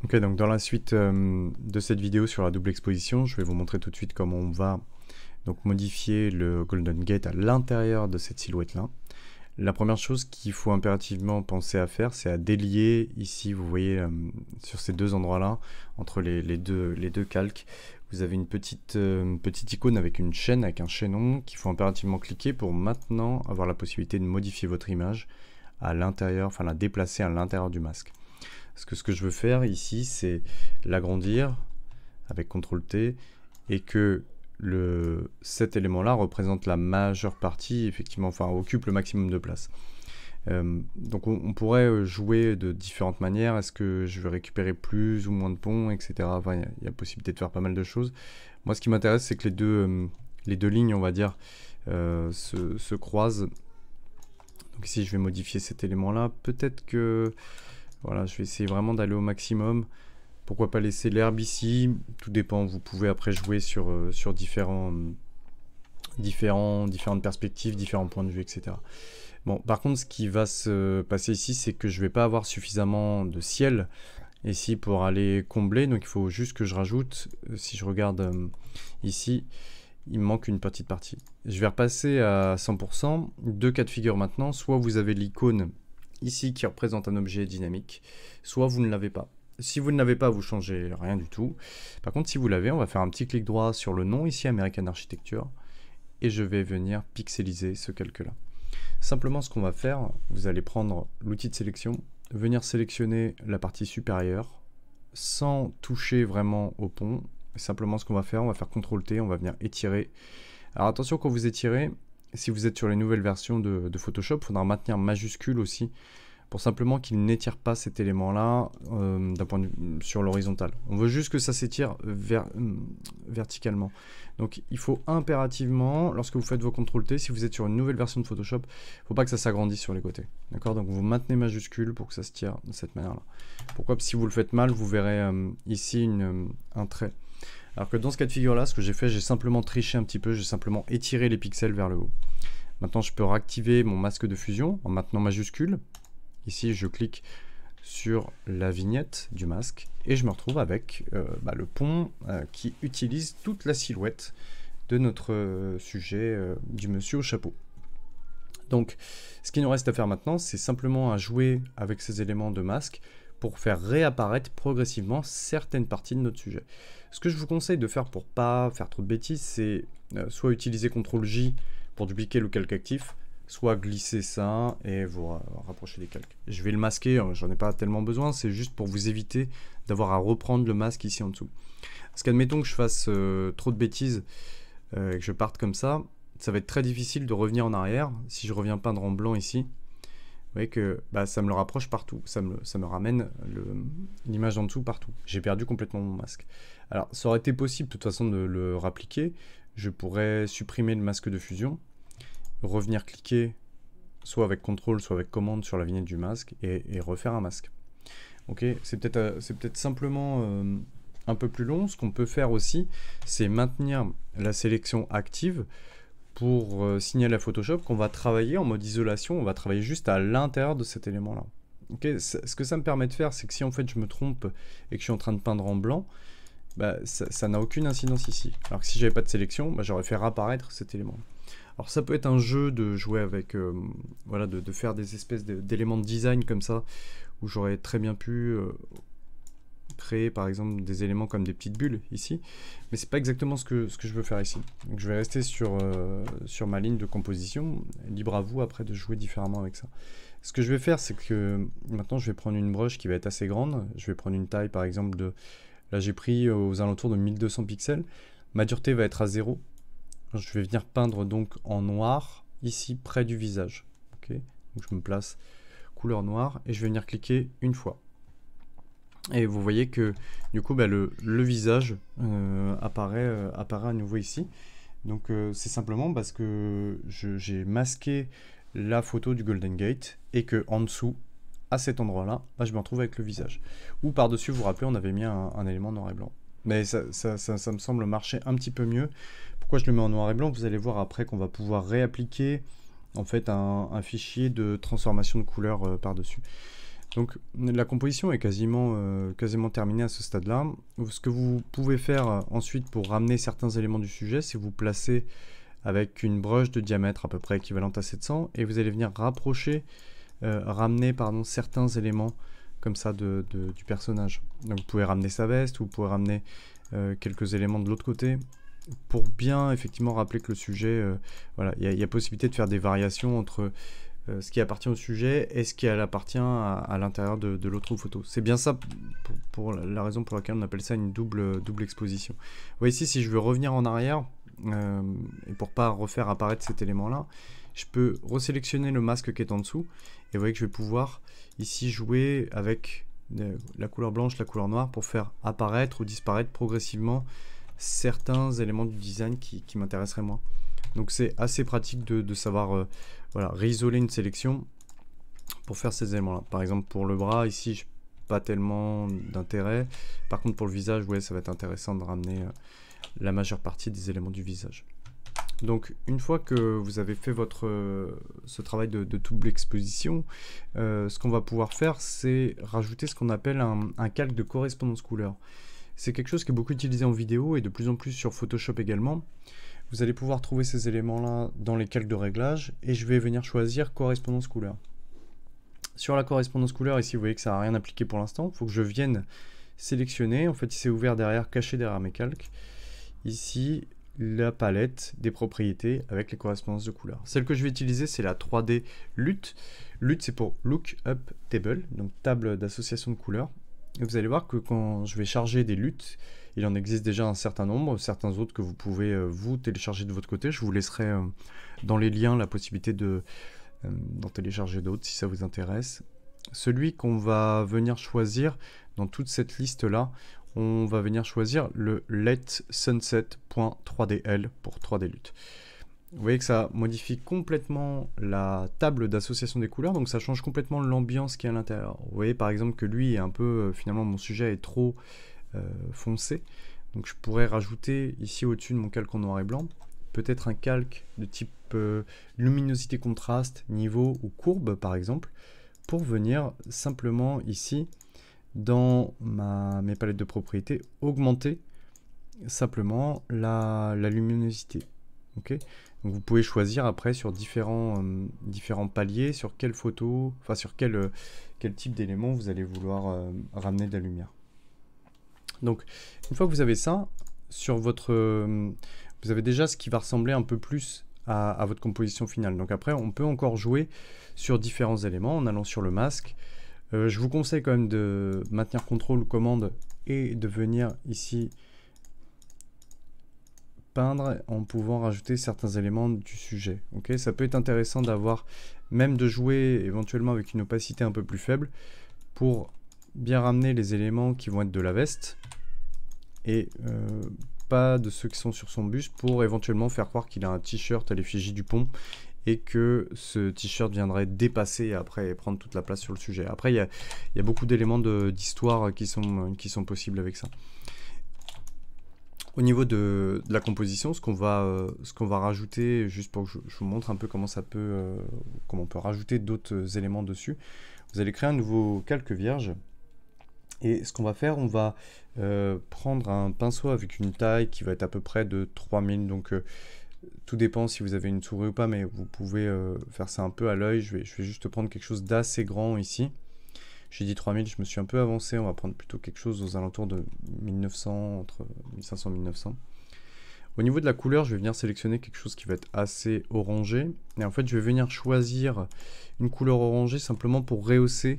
Ok, donc dans la suite de cette vidéo sur la double exposition, je vais vous montrer tout de suite comment on va donc modifier le Golden Gate à l'intérieur de cette silhouette-là. La première chose qu'il faut impérativement penser à faire, c'est à délier ici, vous voyez, sur ces deux endroits-là, entre les deux calques, vous avez une petite icône avec une chaîne, avec un chaînon, qu'il faut impérativement cliquer pour maintenant avoir la possibilité de modifier votre image à l'intérieur, enfin la déplacer à l'intérieur du masque. Parce que ce que je veux faire ici, c'est l'agrandir avec CTRL-T et que cet élément-là représente la majeure partie, effectivement, enfin occupe le maximum de place. Donc on pourrait jouer de différentes manières. Est-ce que je vais récupérer plus ou moins de ponts, etc. Enfin, il y a possibilité de faire pas mal de choses. Moi, ce qui m'intéresse, c'est que les deux lignes, on va dire, se croisent. Donc ici, je vais modifier cet élément-là. Peut-être que... Voilà, je vais essayer vraiment d'aller au maximum. Pourquoi pas laisser l'herbe ici? Tout dépend, vous pouvez après jouer sur différentes perspectives, différents points de vue, etc. Bon, par contre, ce qui va se passer ici, c'est que je ne vais pas avoir suffisamment de ciel ici pour aller combler. Donc il faut juste que je rajoute, si je regarde ici, il me manque une petite partie. Je vais repasser à 100%. Deux cas de figure maintenant. Soit vous avez l'icône ici qui représente un objet dynamique, soit vous ne l'avez pas. Si vous ne l'avez pas, vous changez rien du tout. Par contre, si vous l'avez, on va faire un petit clic droit sur le nom ici, American Architecture, et je vais venir pixeliser ce calque-là. Simplement, ce qu'on va faire, vous allez prendre l'outil de sélection, venir sélectionner la partie supérieure, sans toucher vraiment au pont. Simplement, ce qu'on va faire CTRL-T, on va venir étirer. Alors attention, quand vous étirez, si vous êtes sur les nouvelles versions de Photoshop, il faudra maintenir majuscule aussi, pour simplement qu'il n'étire pas cet élément-là d'un point de vue sur l'horizontale. On veut juste que ça s'étire verticalement. Donc il faut impérativement, lorsque vous faites vos CTRL-T, si vous êtes sur une nouvelle version de Photoshop, il ne faut pas que ça s'agrandisse sur les côtés. D'accord? Donc vous maintenez majuscule pour que ça se tire de cette manière-là. Pourquoi? Parce que si vous le faites mal, vous verrez ici un trait. Alors que dans ce cas de figure-là, ce que j'ai fait, j'ai simplement triché un petit peu, j'ai simplement étiré les pixels vers le haut. Maintenant, je peux réactiver mon masque de fusion en maintenant majuscule. Ici, je clique sur la vignette du masque et je me retrouve avec le pont qui utilise toute la silhouette de notre sujet du monsieur au chapeau. Donc, ce qu'il nous reste à faire maintenant, c'est simplement à jouer avec ces éléments de masque pour faire réapparaître progressivement certaines parties de notre sujet. Ce que je vous conseille de faire pour pas faire trop de bêtises, c'est soit utiliser CTRL-J pour dupliquer le calque actif, soit glisser ça et vous rapprocher des calques. Je vais le masquer, j'en ai pas tellement besoin, c'est juste pour vous éviter d'avoir à reprendre le masque ici en dessous. Parce qu'admettons que je fasse trop de bêtises et que je parte comme ça va être très difficile de revenir en arrière. Si je reviens peindre en blanc ici, vous voyez que ça me le rapproche partout, ça me ramène l'image en dessous partout. J'ai perdu complètement mon masque. Alors ça aurait été possible de toute façon de le réappliquer. Je pourrais supprimer le masque de fusion, revenir cliquer soit avec CTRL, soit avec commande sur la vignette du masque et refaire un masque. Ok, c'est peut-être simplement un peu plus long. Ce qu'on peut faire aussi, c'est maintenir la sélection active pour signaler à Photoshop qu'on va travailler en mode isolation, on va travailler juste à l'intérieur de cet élément-là. Okay, ce que ça me permet de faire, c'est que si en fait je me trompe et que je suis en train de peindre en blanc, ça n'a aucune incidence ici. Alors que si j'avais pas de sélection, j'aurais fait réapparaître cet élément. Alors ça peut être un jeu de jouer avec, voilà, de faire des espèces d'éléments de design comme ça, où j'aurais très bien pu créer par exemple des éléments comme des petites bulles ici, mais c'est pas exactement ce que je veux faire ici. Donc je vais rester sur ma ligne de composition, libre à vous après de jouer différemment avec ça. Ce que je vais faire, c'est que maintenant je vais prendre une brush qui va être assez grande, je vais prendre une taille par exemple de, là j'ai pris aux alentours de 1200 pixels, ma dureté va être à 0, je vais venir peindre donc en noir ici près du visage. Okay, donc je me place couleur noire et je vais venir cliquer une fois. Et vous voyez que du coup le visage apparaît à nouveau ici. Donc c'est simplement parce que j'ai masqué la photo du Golden Gate et que en dessous, à cet endroit-là, je me retrouve avec le visage. Ou par-dessus, vous vous rappelez, on avait mis un élément noir et blanc. Mais ça me semble marcher un petit peu mieux. Pourquoi je le mets en noir et blanc? Vous allez voir après qu'on va pouvoir réappliquer en fait un fichier de transformation de couleur par-dessus. Donc la composition est quasiment terminée à ce stade-là. Ce que vous pouvez faire ensuite pour ramener certains éléments du sujet, c'est vous placer avec une broche de diamètre à peu près équivalente à 700 et vous allez venir ramener certains éléments comme ça du personnage. Donc vous pouvez ramener sa veste, vous pouvez ramener quelques éléments de l'autre côté pour bien effectivement rappeler que le sujet, voilà, il y a possibilité de faire des variations entre ce qui appartient au sujet et ce qui appartient à l'intérieur de l'autre photo. C'est bien ça pour la raison pour laquelle on appelle ça une double exposition. Vous voyez ici, si je veux revenir en arrière, et pour pas refaire apparaître cet élément-là, je peux resélectionner le masque qui est en dessous, et vous voyez que je vais pouvoir ici jouer avec la couleur blanche, la couleur noire, pour faire apparaître ou disparaître progressivement certains éléments du design qui m'intéresseraient moins. Donc c'est assez pratique de savoir voilà, réisoler une sélection pour faire ces éléments-là. Par exemple pour le bras, ici, je n'ai pas tellement d'intérêt. Par contre pour le visage, ouais, ça va être intéressant de ramener la majeure partie des éléments du visage. Donc une fois que vous avez fait ce travail de double exposition, ce qu'on va pouvoir faire, c'est rajouter ce qu'on appelle un calque de correspondance couleur. C'est quelque chose qui est beaucoup utilisé en vidéo et de plus en plus sur Photoshop également. Vous allez pouvoir trouver ces éléments-là dans les calques de réglage et je vais venir choisir correspondance couleur. Sur la correspondance couleur, ici, vous voyez que ça n'a rien appliqué pour l'instant. Il faut que je vienne sélectionner. En fait, c'est ouvert derrière, caché derrière mes calques. Ici, la palette des propriétés avec les correspondances de couleurs. Celle que je vais utiliser, c'est la 3D LUT. LUT, c'est pour Look Up Table, donc table d'association de couleurs. Et vous allez voir que quand je vais charger des LUT, il en existe déjà un certain nombre, certains autres que vous pouvez vous télécharger de votre côté. Je vous laisserai dans les liens la possibilité d'en télécharger d'autres si ça vous intéresse. Celui qu'on va venir choisir dans toute cette liste-là, on va venir choisir le letsunset.3dl pour 3D LUT. Vous voyez que ça modifie complètement la table d'association des couleurs, donc ça change complètement l'ambiance qui est à l'intérieur. Vous voyez par exemple que lui est un peu, finalement mon sujet est trop foncé, donc je pourrais rajouter ici au-dessus de mon calque en noir et blanc, peut-être un calque de type luminosité contraste, niveau ou courbe par exemple, pour venir simplement ici, dans mes palettes de propriétés, augmenter simplement la luminosité. Okay, donc vous pouvez choisir après sur différents paliers, sur quelle photo, enfin sur quel type d'élément vous allez vouloir ramener de la lumière. Donc une fois que vous avez ça, sur vous avez déjà ce qui va ressembler un peu plus à votre composition finale. Donc après on peut encore jouer sur différents éléments en allant sur le masque. Je vous conseille quand même de maintenir CTRL ou commande et de venir ici peindre en pouvant rajouter certains éléments du sujet. Okay, ça peut être intéressant d'avoir, même de jouer éventuellement avec une opacité un peu plus faible pour bien ramener les éléments qui vont être de la veste et pas de ceux qui sont sur son buste pour éventuellement faire croire qu'il a un t-shirt à l'effigie du pont et que ce t-shirt viendrait dépasser et après prendre toute la place sur le sujet. Après, il y a beaucoup d'éléments d'histoire qui sont possibles avec ça. Au niveau de la composition, ce qu'on va rajouter, juste pour que je vous montre un peu comment on peut rajouter d'autres éléments dessus, vous allez créer un nouveau calque vierge. Et ce qu'on va faire, on va prendre un pinceau avec une taille qui va être à peu près de 3000, donc tout dépend si vous avez une souris ou pas, mais vous pouvez faire ça un peu à l'œil. Je vais juste prendre quelque chose d'assez grand ici. J'ai dit 3000, je me suis un peu avancé, on va prendre plutôt quelque chose aux alentours de 1900, entre 1500 et 1900. Au niveau de la couleur, je vais venir sélectionner quelque chose qui va être assez orangé. Et en fait, je vais venir choisir une couleur orangée simplement pour rehausser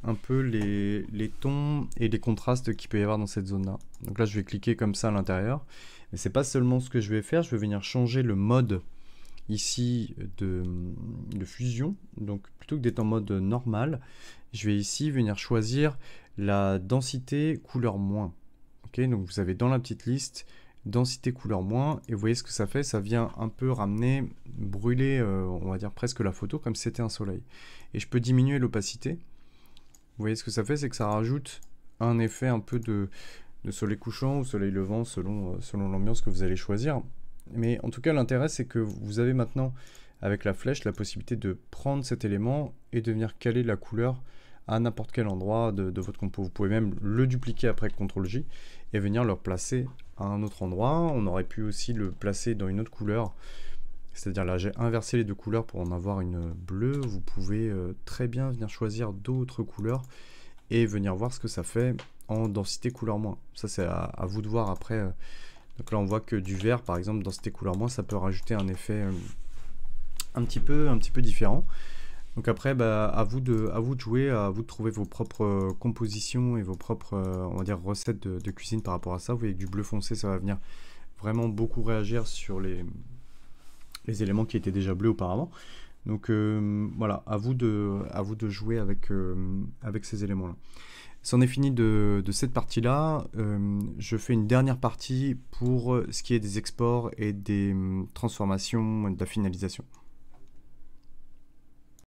un peu les tons et les contrastes qu'il peut y avoir dans cette zone-là. Donc là, je vais cliquer comme ça à l'intérieur. Mais c'est pas seulement ce que je vais faire, je vais venir changer le mode ici de fusion. Donc plutôt que d'être en mode normal, je vais ici venir choisir la densité couleur moins. Okay, donc vous avez dans la petite liste densité couleur moins et vous voyez ce que ça fait, ça vient un peu ramener, brûler, on va dire presque la photo comme si c'était un soleil. Et je peux diminuer l'opacité. Vous voyez ce que ça fait, c'est que ça rajoute un effet un peu de soleil couchant ou soleil levant selon l'ambiance que vous allez choisir. Mais en tout cas, l'intérêt, c'est que vous avez maintenant, avec la flèche, la possibilité de prendre cet élément et de venir caler la couleur à n'importe quel endroit de votre compo. Vous pouvez même le dupliquer après CTRL-J et venir le replacer à un autre endroit. On aurait pu aussi le placer dans une autre couleur. C'est-à-dire là, j'ai inversé les deux couleurs pour en avoir une bleue. Vous pouvez très bien venir choisir d'autres couleurs et venir voir ce que ça fait en densité couleur moins. Ça, c'est à vous de voir après. Donc là, on voit que du vert, par exemple, densité couleur moins, ça peut rajouter un effet un petit peu différent. Donc après, bah, à vous de jouer, à vous de trouver vos propres compositions et vos propres, on va dire, recettes de cuisine par rapport à ça. Vous voyez que du bleu foncé, ça va venir vraiment beaucoup réagir sur les éléments qui étaient déjà bleus auparavant. Donc voilà, à vous de jouer avec ces éléments-là. C'en est fini de cette partie-là. Je fais une dernière partie pour ce qui est des exports et des transformations, de la finalisation.